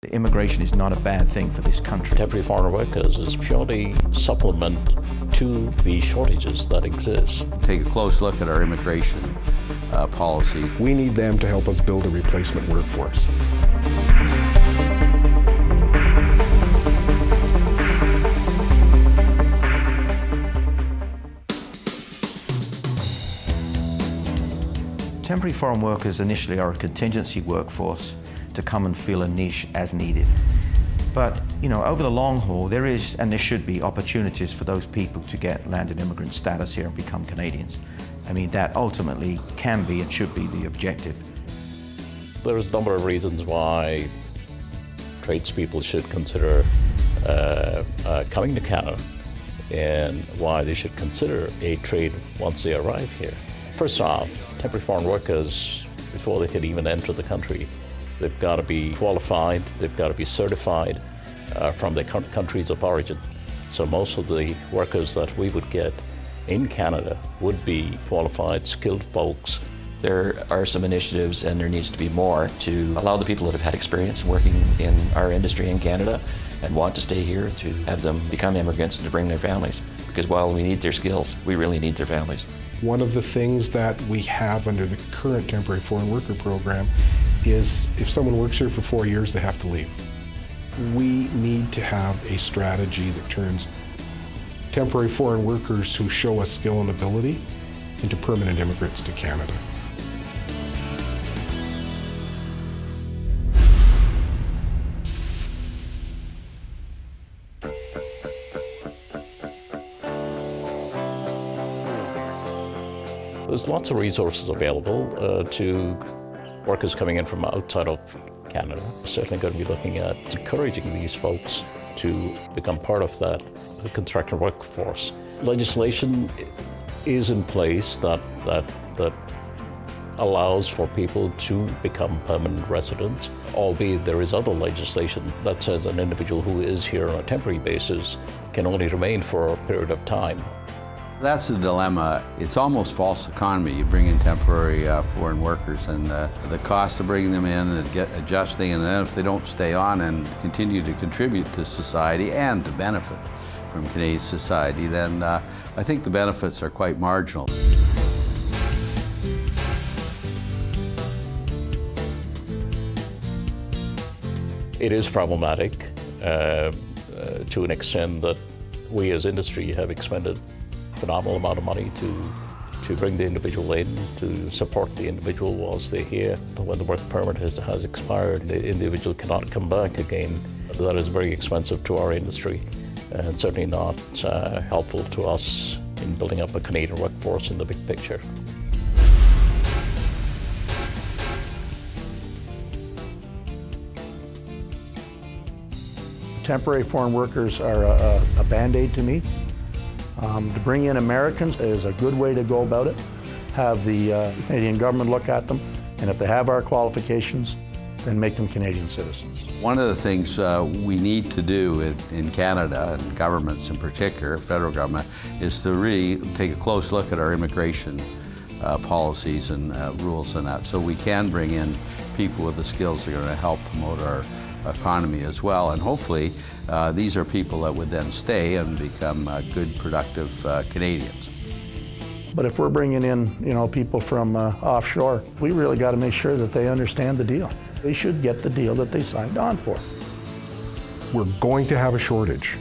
Immigration is not a bad thing for this country. Temporary foreign workers is purely supplement to the shortages that exist. Take a close look at our immigration policy. We need them to help us build a replacement workforce. Temporary foreign workers initially are a contingency workforce to come and fill a niche as needed. But, over the long haul, there is, and there should be, opportunities for those people to get landed immigrant status here and become Canadians. I mean, that ultimately can be and should be the objective. There's a number of reasons why tradespeople should consider coming to Canada and why they should consider a trade once they arrive here. First off, temporary foreign workers, before they can even enter the country, they've got to be qualified, they've got to be certified from their countries of origin. So most of the workers that we would get in Canada would be qualified, skilled folks. There are some initiatives, and there needs to be more, to allow the people that have had experience working in our industry in Canada and want to stay here to have them become immigrants and to bring their families. Because while we need their skills, we really need their families. One of the things that we have under the current temporary foreign worker program is if someone works here for 4 years, they have to leave. We need to have a strategy that turns temporary foreign workers who show us skill and ability into permanent immigrants to Canada. There's lots of resources available to workers coming in from outside of Canada. We're certainly going to be looking at encouraging these folks to become part of that construction workforce. Legislation is in place that allows for people to become permanent residents, albeit there is other legislation that says an individual who is here on a temporary basis can only remain for a period of time. That's the dilemma. It's almost false economy. You bring in temporary foreign workers, and the cost of bringing them in and adjusting, and then if they don't stay on and continue to contribute to society and to benefit from Canadian society, then I think the benefits are quite marginal. It is problematic to an extent that we as industry have expended phenomenal amount of money to bring the individual in, to support the individual whilst they're here. When the work permit has expired, the individual cannot come back again. That is very expensive to our industry and certainly not helpful to us in building up a Canadian workforce in the big picture. Temporary foreign workers are a band-aid to me. To bring in Americans is a good way to go about it. Have the Canadian government look at them, and if they have our qualifications, then make them Canadian citizens. One of the things we need to do in Canada, and governments in particular, federal government, is to really take a close look at our immigration policies and rules and that, so we can bring in people with the skills that are going to help promote our economy as well, and hopefully these are people that would then stay and become good, productive Canadians. But if we're bringing in, people from offshore, we really got to make sure that they understand the deal. They should get the deal that they signed on for. We're going to have a shortage.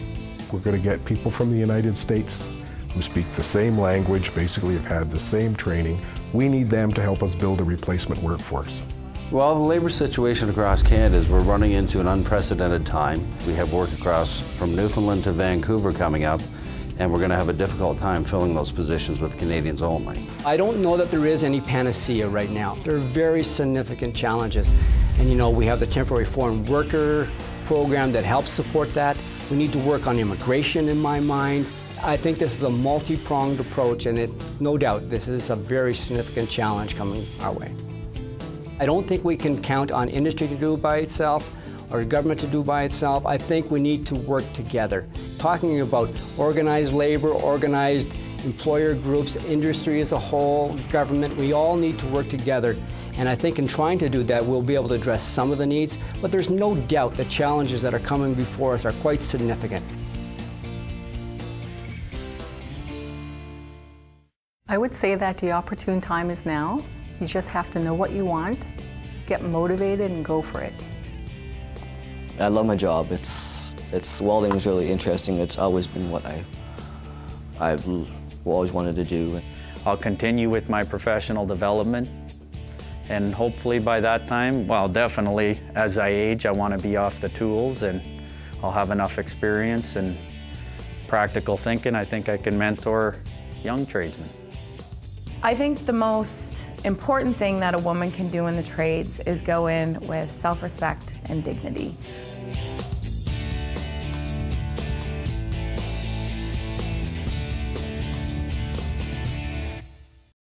We're going to get people from the United States who speak the same language, basically have had the same training. We need them to help us build a replacement workforce. Well, the labor situation across Canada is we're running into an unprecedented time. We have work across from Newfoundland to Vancouver coming up, and we're going to have a difficult time filling those positions with Canadians only. I don't know that there is any panacea right now. There are very significant challenges. And we have the temporary foreign worker program that helps support that. We need to work on immigration in my mind. I think this is a multi-pronged approach, and it's no doubt this is a very significant challenge coming our way. I don't think we can count on industry to do it by itself or government to do by itself. I think we need to work together. Talking about organized labor, organized employer groups, industry as a whole, government, we all need to work together And I think in trying to do that, we'll be able to address some of the needs, but there's no doubt the challenges that are coming before us are quite significant. I would say that the opportune time is now. You just have to know what you want, get motivated, and go for it. I love my job. Welding is really interesting. It's always been what I've always wanted to do. I'll continue with my professional development, and hopefully by that time, well, definitely as I age, I want to be off the tools and I'll have enough experience and practical thinking. I think I can mentor young tradesmen. I think the most important thing that a woman can do in the trades is go in with self-respect and dignity.